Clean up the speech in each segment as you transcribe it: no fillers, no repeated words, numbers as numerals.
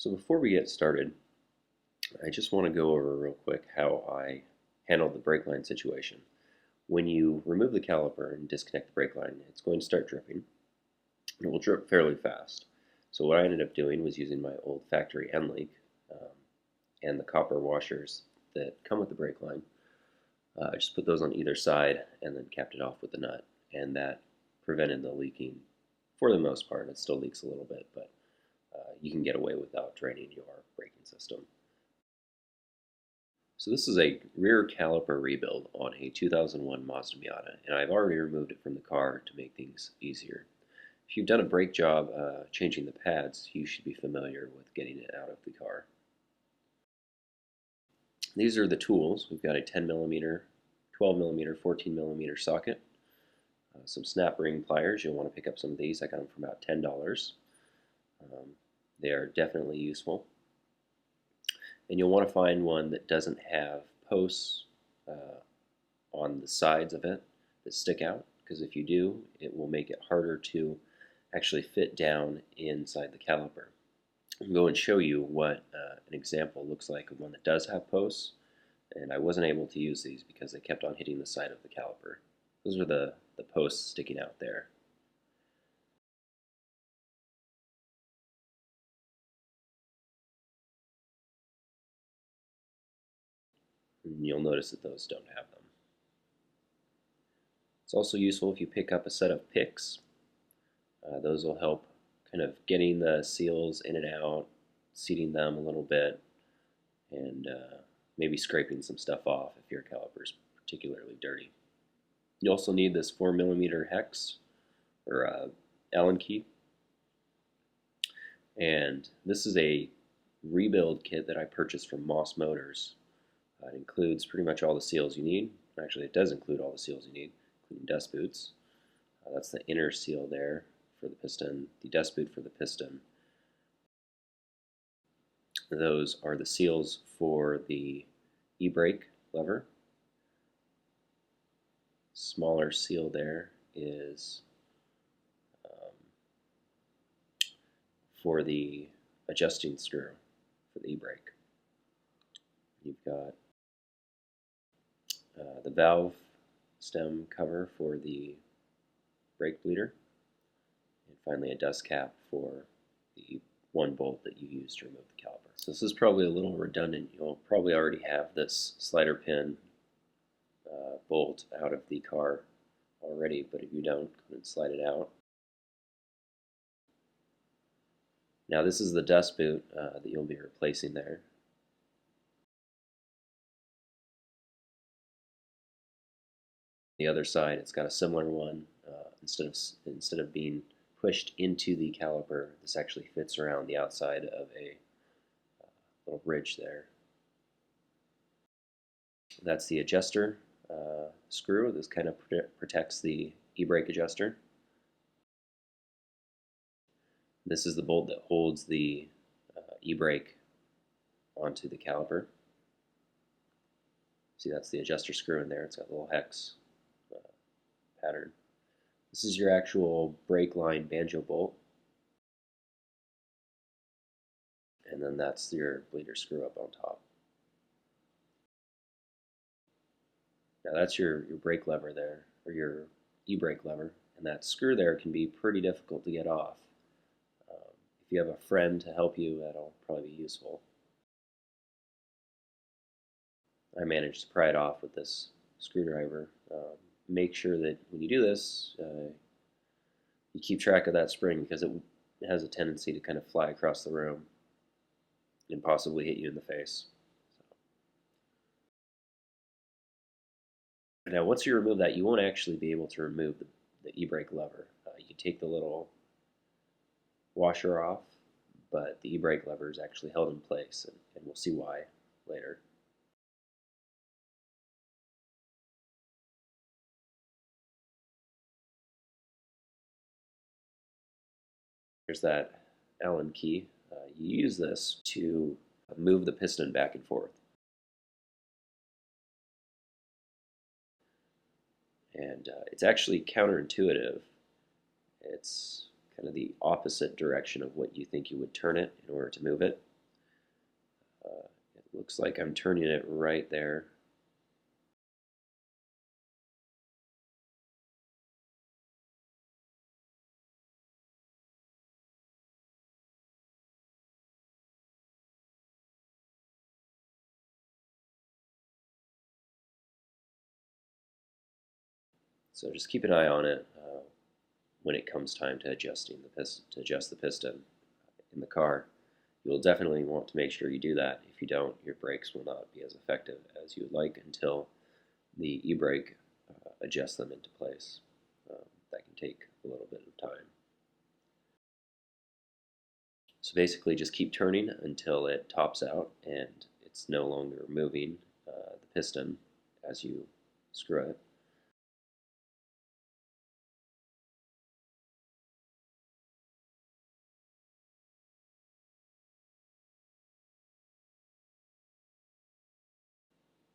So before we get started, I just want to go over real quick how I handled the brake line situation. When you remove the caliper and disconnect the brake line, it's going to start dripping, and it will drip fairly fast. So what I ended up doing was using my old factory end leak and the copper washers that come with the brake line. I just put those on either side and then capped it off with a nut, and that prevented the leaking for the most part. It still leaks a little bit, but you can get away without draining your braking system. So this is a rear caliper rebuild on a 2001 Moss Miata, and I've already removed it from the car to make things easier. If you've done a brake job changing the pads, you should be familiar with getting it out of the car. These are the tools. We've got a 10mm, 12mm, 14mm socket, some snap ring pliers. You'll want to pick up some of these. I got them for about $10. They are definitely useful. And you'll want to find one that doesn't have posts on the sides of it that stick out, because if you do, it will make it harder to actually fit down inside the caliper. I'll go and show you what an example looks like of one that does have posts, and I wasn't able to use these because they kept on hitting the side of the caliper. Those are the posts sticking out there. And you'll notice that those don't have them. It's also useful if you pick up a set of picks. Those will help kind of getting the seals in and out, seating them a little bit, and maybe scraping some stuff off if your caliper is particularly dirty. You also need this 4mm hex or Allen key, and this is a rebuild kit that I purchased from Moss Motors. It includes pretty much all the seals you need. Actually, it does include all the seals you need, including dust boots. That's the inner seal there for the piston, the dust boot for the piston. Those are the seals for the ebrake lever. Smaller seal there is for the adjusting screw for the ebrake. You've got the valve stem cover for the brake bleeder, and finally a dust cap for the one bolt that you use to remove the caliper. So this is probably a little redundant. You'll probably already have this slider pin bolt out of the car already, but if you don't, go ahead and slide it out. Now this is the dust boot that you'll be replacing there. The other side, it's got a similar one. Instead of being pushed into the caliper, this actually fits around the outside of a little ridge there. That's the adjuster screw. This kind of protects the ebrake adjuster. This is the bolt that holds the ebrake onto the caliper. See, that's the adjuster screw in there. It's got a little hex pattern. This is your actual brake line banjo bolt. And then that's your bleeder screw up on top. Now that's your brake lever there, or your e-brake lever, and that screw there can be pretty difficult to get off. If you have a friend to help you, that'll probably be useful. I managed to pry it off with this screwdriver. Make sure that when you do this, you keep track of that spring, because it has a tendency to kind of fly across the room and possibly hit you in the face. Now, once you remove that, you won't actually be able to remove the e-brake lever. You take the little washer off, but the e-brake lever is actually held in place, and we'll see why later. There's that Allen key. You use this to move the piston back and forth. And it's actually counterintuitive. It's kind of the opposite direction of what you think you would turn it in order to move it. It looks like I'm turning it right there. So just keep an eye on it when it comes time to adjusting the piston, to adjust the piston in the car. You'll definitely want to make sure you do that. If you don't, your brakes will not be as effective as you would like until the e-brake adjusts them into place. That can take a little bit of time. So basically just keep turning until it tops out and it's no longer moving the piston as you screw it.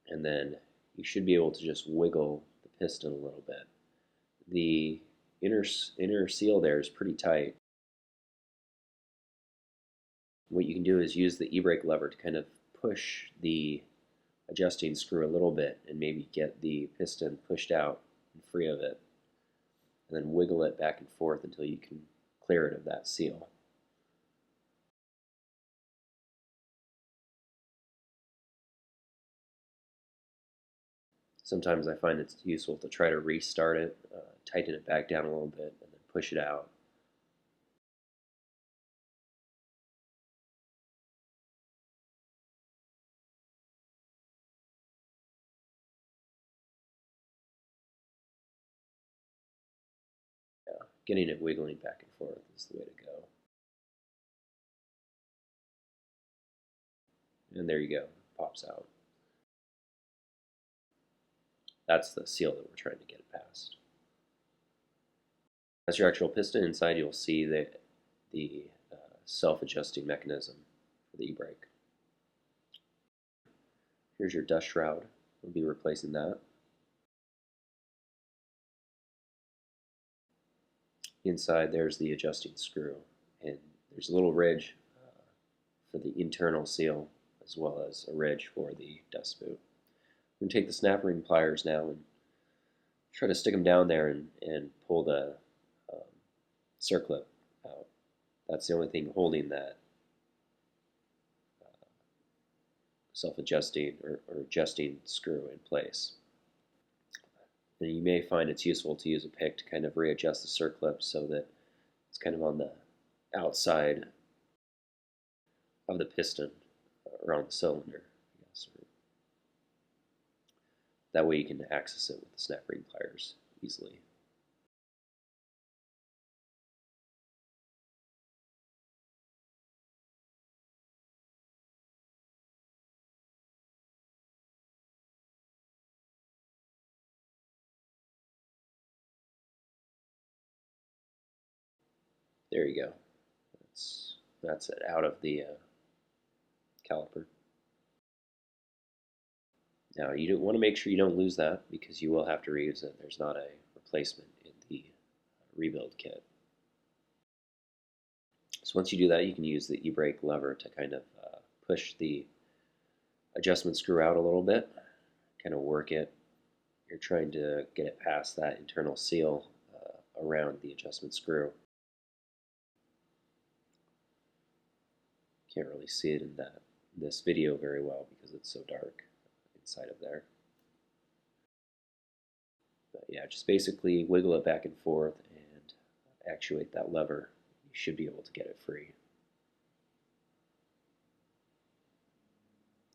And then you should be able to just wiggle the piston a little bit. The inner seal there is pretty tight. What you can do is use the e-brake lever to kind of push the adjusting screw a little bit and maybe get the piston pushed out and free of it, and then wiggle it back and forth until you can clear it of that seal. Sometimes I find it's useful to try to restart it, tighten it back down a little bit, and then push it out. Yeah, getting it wiggling back and forth is the way to go. And there you go, it pops out. That's the seal that we're trying to get it past. That's your actual piston. Inside you'll see the self-adjusting mechanism for the e-brake. Here's your dust shroud. We'll be replacing that. Inside there's the adjusting screw, and there's a little ridge for the internal seal as well as a ridge for the dust boot. I'm going to take the snap ring pliers now and try to stick them down there and pull the circlip out. That's the only thing holding that self-adjusting or adjusting screw in place. And you may find it's useful to use a pick to kind of readjust the circlip so that it's kind of on the outside of the piston around the cylinder. That way you can access it with the snap ring pliers easily. There you go. That's it out of the caliper. Now you want to make sure you don't lose that because you will have to reuse it. There's not a replacement in the rebuild kit. So once you do that, you can use the e-brake lever to kind of push the adjustment screw out a little bit, kind of work it. You're trying to get it past that internal seal around the adjustment screw. Can't really see it in this video very well because it's so dark inside of there. But yeah, just basically wiggle it back and forth and actuate that lever. You should be able to get it free.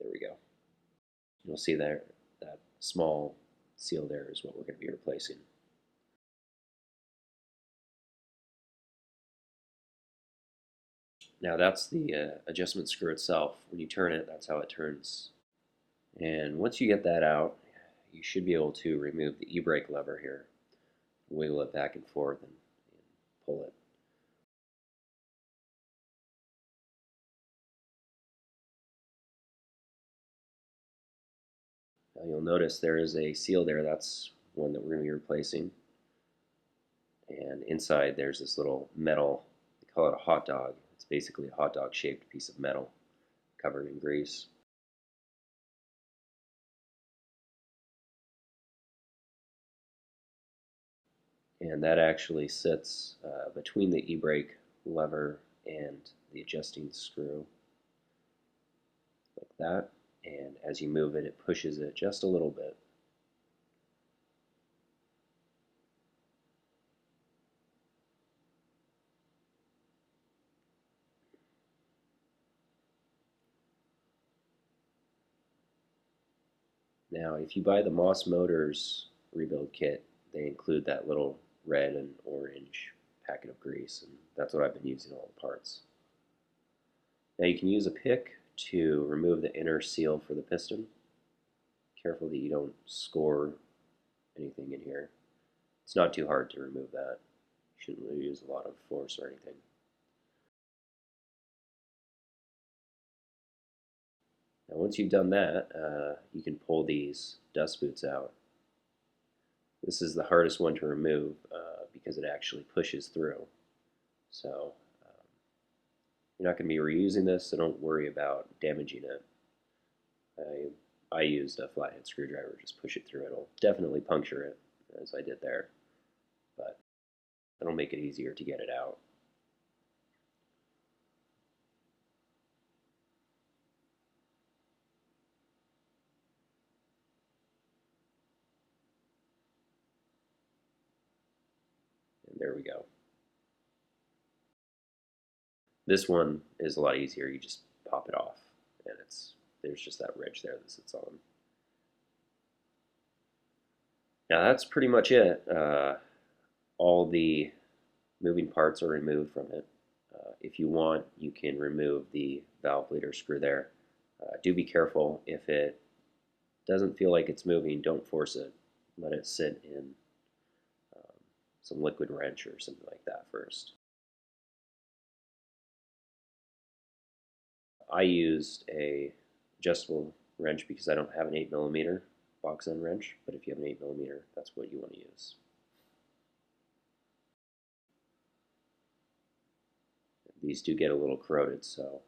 There we go. You'll see there that small seal there is what we're going to be replacing. Now that's the adjustment screw itself. When you turn it, that's how it turns. And once you get that out, you should be able to remove the e-brake lever here. Wiggle it back and forth and pull it. Now you'll notice there is a seal there. That's one that we're going to be replacing. And inside there's this little metal, they call it a hot dog. It's basically a hot dog shaped piece of metal. covered in grease. And that actually sits between the e-brake lever and the adjusting screw, like that. And as you move it, it pushes it just a little bit. Now, if you buy the Moss Motors rebuild kit, they include that little red and orange packet of grease, and that's what I've been using all the parts. Now you can use a pick to remove the inner seal for the piston. Careful that you don't score anything in here. It's not too hard to remove that. You shouldn't really use a lot of force or anything. Now once you've done that, you can pull these dust boots out. This is the hardest one to remove because it actually pushes through. So you're not going to be reusing this, so don't worry about damaging it. I used a flathead screwdriver, just push it through. It'll definitely puncture it, as I did there, but it'll make it easier to get it out. And there we go. This one is a lot easier. You just pop it off, and there's just that ridge there that sits on. Now that's pretty much it. All the moving parts are removed from it. If you want, you can remove the valve leader screw there. Do be careful. If it doesn't feel like it's moving, don't force it. Let it sit in some liquid wrench or something like that first. I used a adjustable wrench because I don't have an 8mm box end wrench, but if you have an 8mm, that's what you want to use. These do get a little corroded, so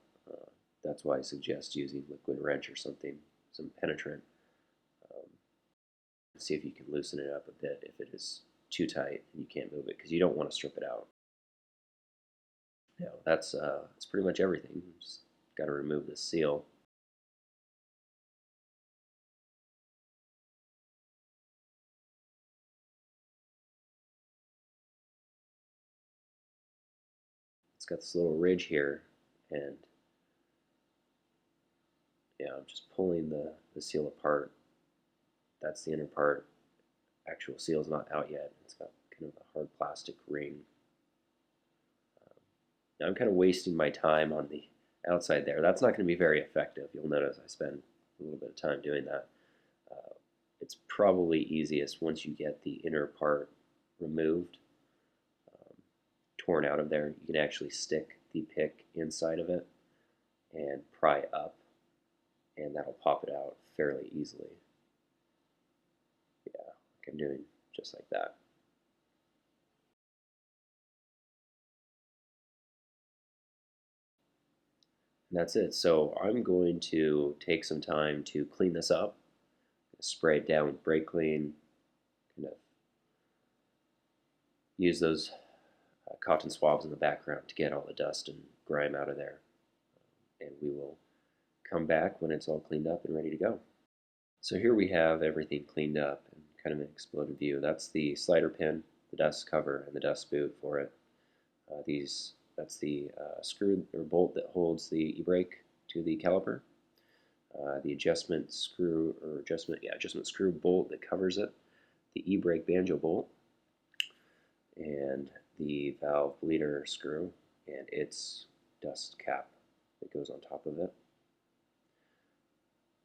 that's why I suggest using liquid wrench or something, some penetrant. See if you can loosen it up a bit if it is too tight and you can't move it, because you don't want to strip it out. Now that's pretty much everything. Just got to remove the seal. It's got this little ridge here, and yeah, I'm just pulling the seal apart. That's the inner part. Actual seal is not out yet. It's got kind of a hard plastic ring. Now I'm kind of wasting my time on the outside there. That's not going to be very effective. You'll notice I spend a little bit of time doing that. It's probably easiest once you get the inner part removed, torn out of there. You can actually stick the pick inside of it and pry up, and that'll pop it out fairly easily. Yeah, like I'm doing just like that. And that's it. So I'm going to take some time to clean this up, spray it down with brake clean, kind of use those cotton swabs in the background to get all the dust and grime out of there. And we will come back when it's all cleaned up and ready to go. So here we have everything cleaned up and kind of an exploded view. That's the slider pin, the dust cover, and the dust boot for it. That's the screw or bolt that holds the e-brake to the caliper. The adjustment screw bolt that covers it, the e-brake banjo bolt, and the valve bleeder screw and its dust cap that goes on top of it.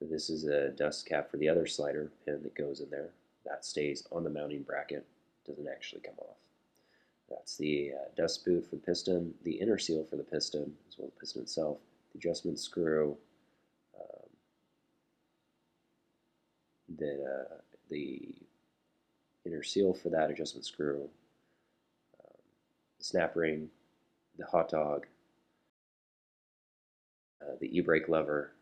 This is a dust cap for the other slider pin that goes in there. That stays on the mounting bracket, doesn't actually come off. That's the dust boot for the piston, the inner seal for the piston, as well as the piston itself, the adjustment screw, the inner seal for that adjustment screw, the snap ring, the hot dog, the e-brake lever,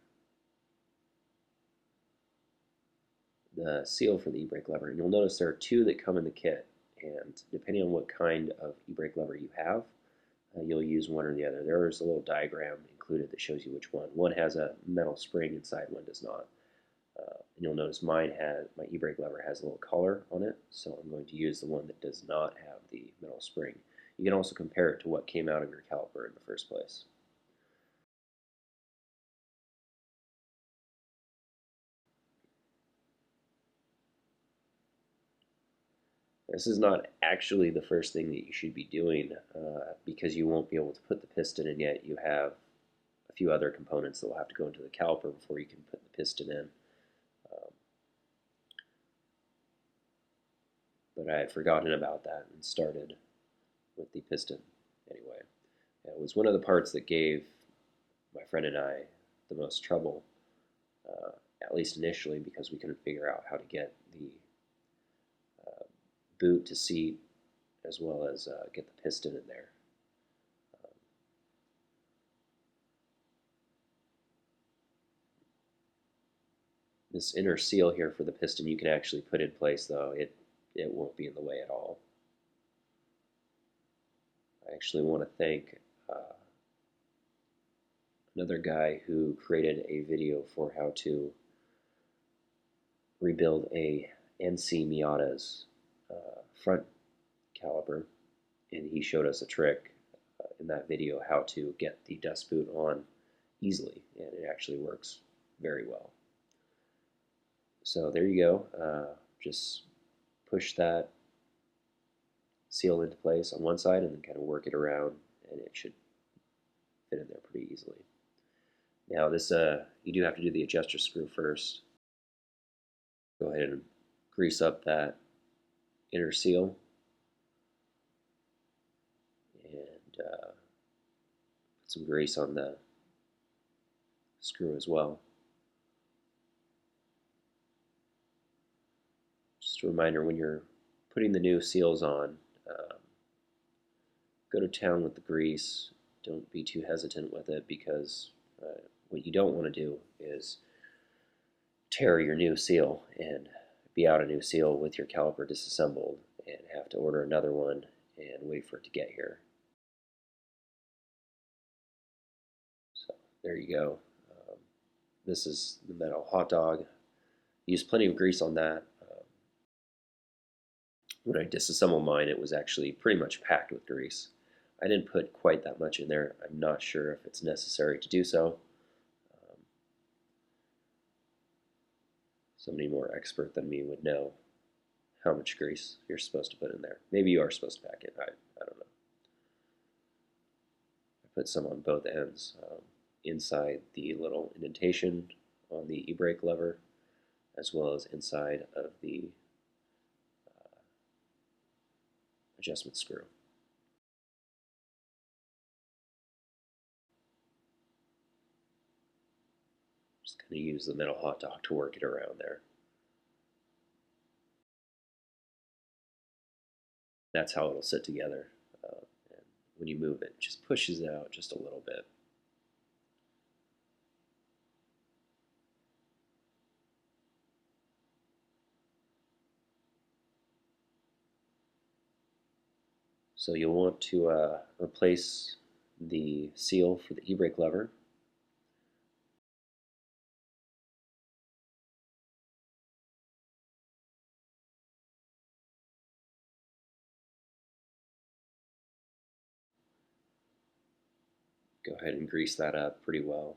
the seal for the e-brake lever. And you'll notice there are two that come in the kit. And depending on what kind of e-brake lever you have, you'll use one or the other. There's a little diagram included that shows you which one. One has a metal spring inside, one does not. And you'll notice my e-brake lever has a little collar on it, so I'm going to use the one that does not have the metal spring. You can also compare it to what came out of your caliper in the first place. This is not actually the first thing that you should be doing because you won't be able to put the piston in yet. You have a few other components that will have to go into the caliper before you can put the piston in. But I had forgotten about that and started with the piston anyway. It was one of the parts that gave my friend and I the most trouble, at least initially, because we couldn't figure out how to get the boot to seat as well as get the piston in there. This inner seal here for the piston you can actually put in place, though. It won't be in the way at all. I actually want to thank another guy who created a video for how to rebuild a NB Miata's front caliper, and he showed us a trick in that video how to get the dust boot on easily, and it actually works very well. So there you go. Just push that seal into place on one side and then kind of work it around, and it should fit in there pretty easily. Now this, you do have to do the adjuster screw first. Go ahead and grease up that inner seal and put some grease on the screw as well. Just a reminder, when you're putting the new seals on, go to town with the grease. Don't be too hesitant with it, because what you don't want to do is tear your new seal and be out a new seal with your caliper disassembled and have to order another one and wait for it to get here. So there you go. This is the metal hot dog. Use plenty of grease on that. When I disassembled mine, it was actually pretty much packed with grease. I didn't put quite that much in there. I'm not sure if it's necessary to do so. Somebody more expert than me would know how much grease you're supposed to put in there. Maybe you are supposed to pack it. I don't know. I put some on both ends, inside the little indentation on the e-brake lever, as well as inside of the adjustment screw. Just kind of use the metal hot dog to work it around there. That's how it'll sit together. And when you move it, it just pushes it out just a little bit. So you'll want to replace the seal for the e-brake lever. Go ahead and grease that up pretty well.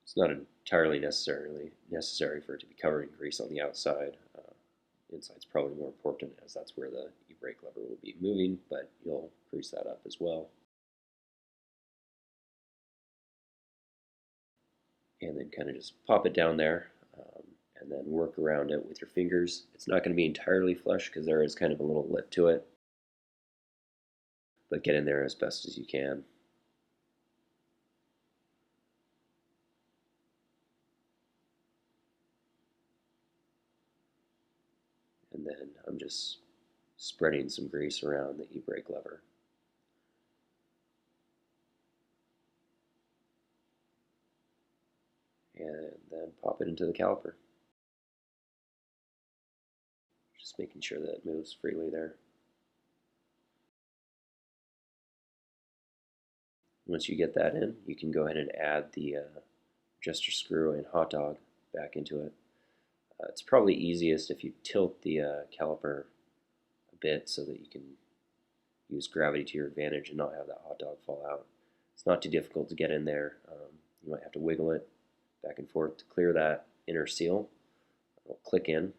It's not entirely necessary for it to be covered in grease on the outside. Inside's probably more important, as that's where the e-brake lever will be moving, but you'll grease that up as well. And then kind of just pop it down there, and then work around it with your fingers. It's not going to be entirely flush because there is kind of a little lip to it, but get in there as best as you can. And then I'm just spreading some grease around the e-brake lever. and then pop it into the caliper. Just making sure that it moves freely there. Once you get that in, you can go ahead and add the adjuster screw and hot dog back into it. It's probably easiest if you tilt the caliper a bit so that you can use gravity to your advantage and not have that hot dog fall out. It's not too difficult to get in there. You might have to wiggle it back and forth to clear that inner seal. It'll click in,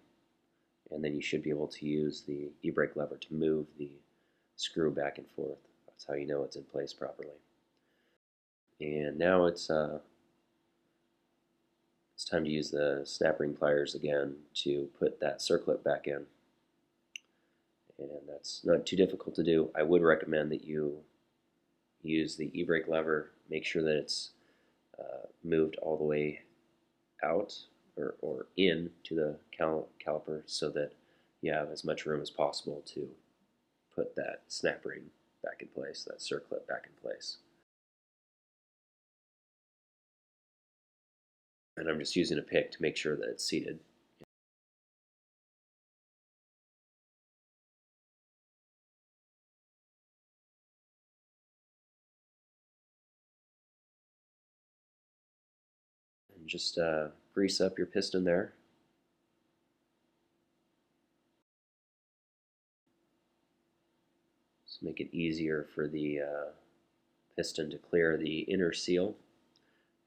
and then you should be able to use the e-brake lever to move the screw back and forth. That's how you know it's in place properly. And now it's time to use the snap ring pliers again to put that circlip back in. And that's not too difficult to do. I would recommend that you use the e-brake lever, make sure that it's moved all the way out or in to the caliper so that you have as much room as possible to put that snap ring back in place, that circlip back in place. And I'm just using a pick to make sure that it's seated. And just grease up your piston there. So make it easier for the piston to clear the inner seal,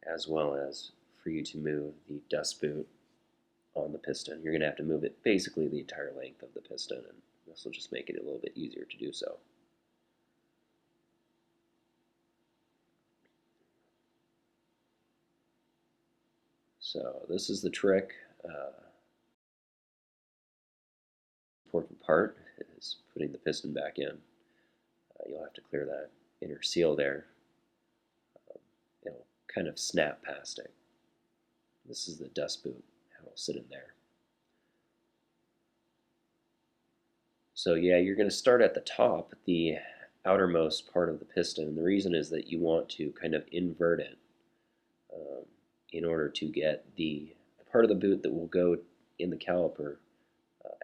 as well as for you to move the dust boot on the piston. You're going to have to move it basically the entire length of the piston, and this will just make it a little bit easier to do so. So this is the trick. Important part is putting the piston back in. You'll have to clear that inner seal there. It'll kind of snap past it. This is the dust boot, how it'll sit in there. So yeah, you're going to start at the top, the outermost part of the piston. And the reason is that you want to kind of invert it in order to get the part of the boot that will go in the caliper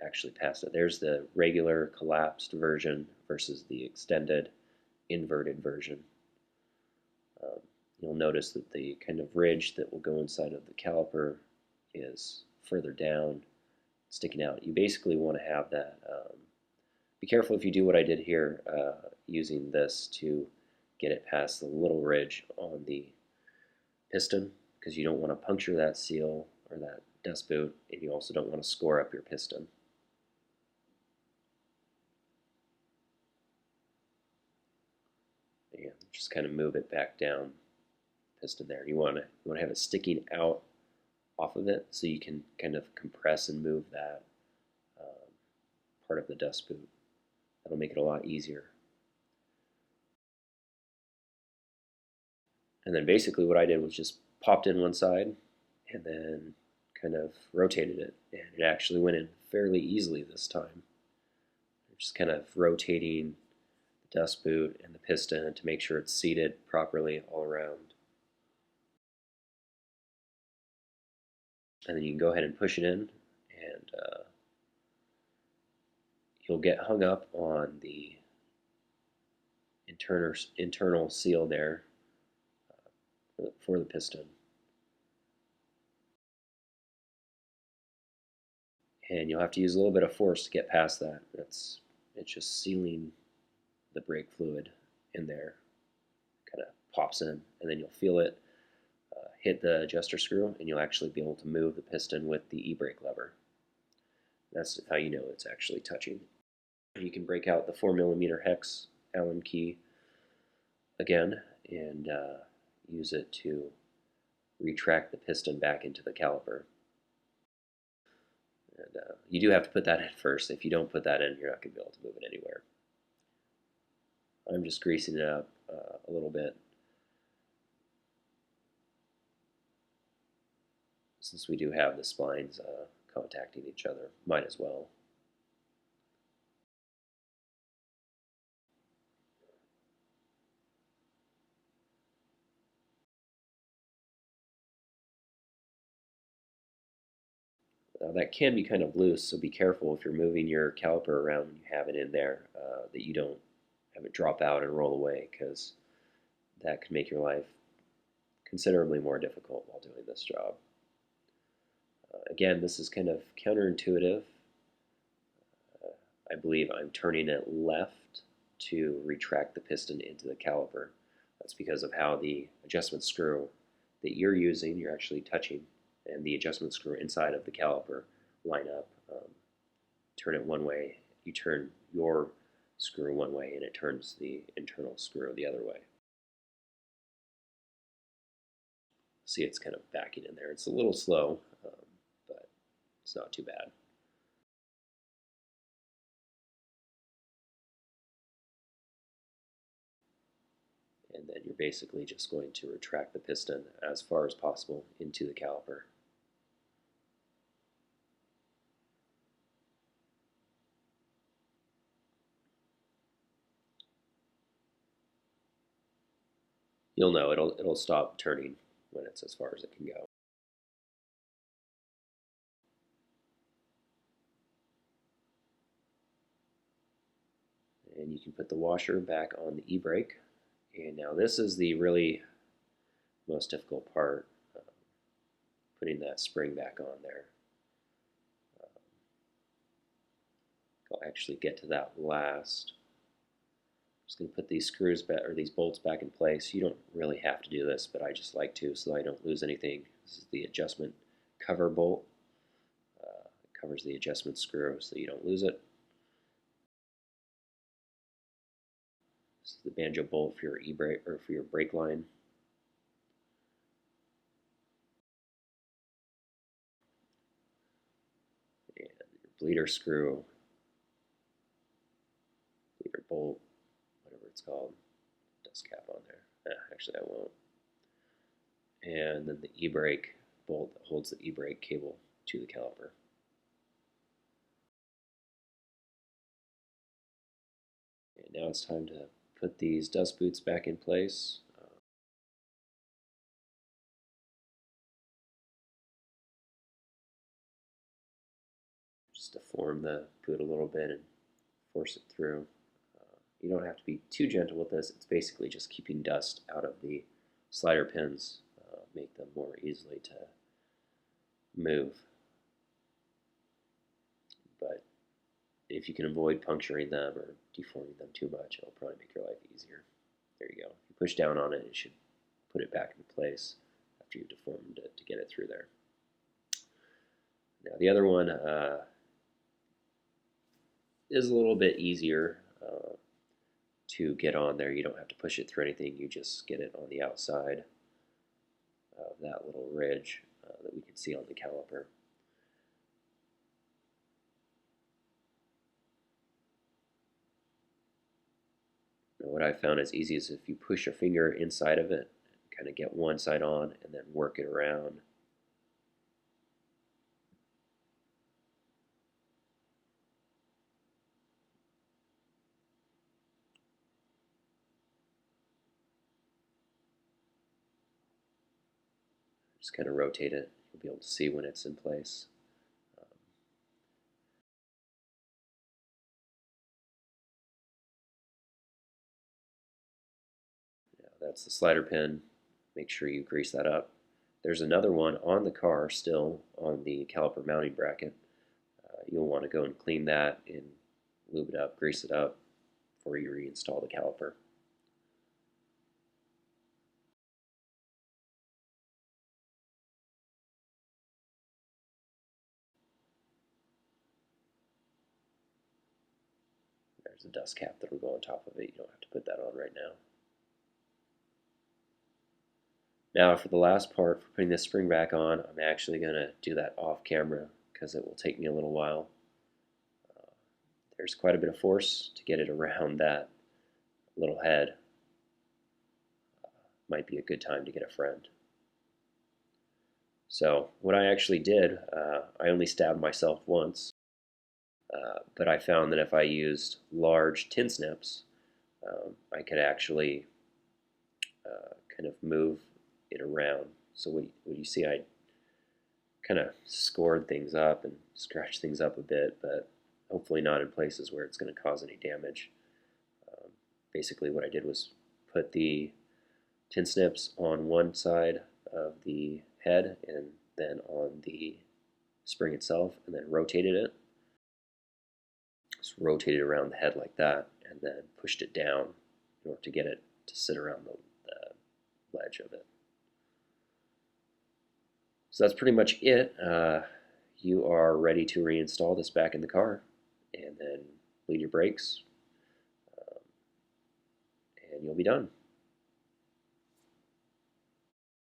actually past it. There's the regular collapsed version versus the extended inverted version. You'll notice that the kind of ridge that will go inside of the caliper is further down, sticking out. You basically want to have that. Be careful if you do what I did here, using this to get it past the little ridge on the piston, because you don't want to puncture that seal or that dust boot, and you also don't want to score up your piston. And just kind of move it back down, piston there. You want to have it sticking out off of it so you can kind of compress and move that part of the dust boot. That'll make it a lot easier. And then basically what I did was just popped in one side and then kind of rotated it, and it actually went in fairly easily this time. Just kind of rotating the dust boot and the piston to make sure it's seated properly all around. And then you can go ahead and push it in, and you'll get hung up on the internal seal there for the piston. And you'll have to use a little bit of force to get past that. It's just sealing the brake fluid in there. Kind of pops in, and then you'll feel it hit the adjuster screw, and you'll actually be able to move the piston with the e-brake lever. That's how you know it's actually touching. You can break out the 4mm hex Allen key again and use it to retract the piston back into the caliper. And you do have to put that in first. If you don't put that in, you're not going to be able to move it anywhere. I'm just greasing it up a little bit, since we do have the splines contacting each other. Might as well. That can be kind of loose, so be careful if you're moving your caliper around when you have it in there, that you don't have it drop out and roll away, because that can make your life considerably more difficult while doing this job. Again, this is kind of counterintuitive. I believe I'm turning it left to retract the piston into the caliper. That's because of how the adjustment screw that you're using, you're actually touching, and the adjustment screw inside of the caliper line up. Turn it one way, you turn your screw one way, and it turns the internal screw the other way. See, it's kind of backing in there. It's a little slow, but it's not too bad. And then you're basically just going to retract the piston as far as possible into the caliper. You'll know it'll stop turning when it's as far as it can go. And you can put the washer back on the e-brake. And now this is the really most difficult part, putting that spring back on there. I'll actually get to that last. I'm just going to put these screws back, or these bolts back in place. You don't really have to do this, but I just like to so I don't lose anything. This is the adjustment cover bolt. It covers the adjustment screw so you don't lose it. This is the banjo bolt for your e-brake or for your brake line. And your bleeder screw, bleeder bolt, whatever it's called. Dust cap on there. Actually, I won't. And then the e-brake bolt that holds the e-brake cable to the caliper. And now it's time to put these dust boots back in place. Just deform the boot a little bit and force it through. You don't have to be too gentle with this. It's basically just keeping dust out of the slider pins, make them more easily to move. But if you can avoid puncturing them or deforming them too much, it'll probably make your life easier. There you go. If you push down on it, it should put it back in place after you've deformed it to get it through there. Now the other one is a little bit easier to get on there. You don't have to push it through anything. You just get it on the outside of that little ridge that we can see on the caliper. Now what I found is easy is if you push your finger inside of it, kind of get one side on and then work it around. Just kind of rotate it. You'll be able to see when it's in place. That's the slider pin. Make sure you grease that up. There's another one on the car still on the caliper mounting bracket. You'll want to go and clean that and lube it up, grease it up before you reinstall the caliper. There's a dust cap that will go on top of it. You don't have to put that on right now. Now for the last part, for putting this spring back on, I'm actually going to do that off camera because it will take me a little while. There's quite a bit of force to get it around that little head. Might be a good time to get a friend. So what I actually did, I only stabbed myself once, but I found that if I used large tin snips, I could actually kind of move it around. So what you see, I kind of scored things up and scratched things up a bit, but hopefully not in places where it's going to cause any damage. Basically what I did was put the tin snips on one side of the head and then on the spring itself, and then rotated it. Just rotated around the head like that, and then pushed it down in order to get it to sit around the ledge of it. So that's pretty much it. You are ready to reinstall this back in the car, and then bleed your brakes, and you'll be done.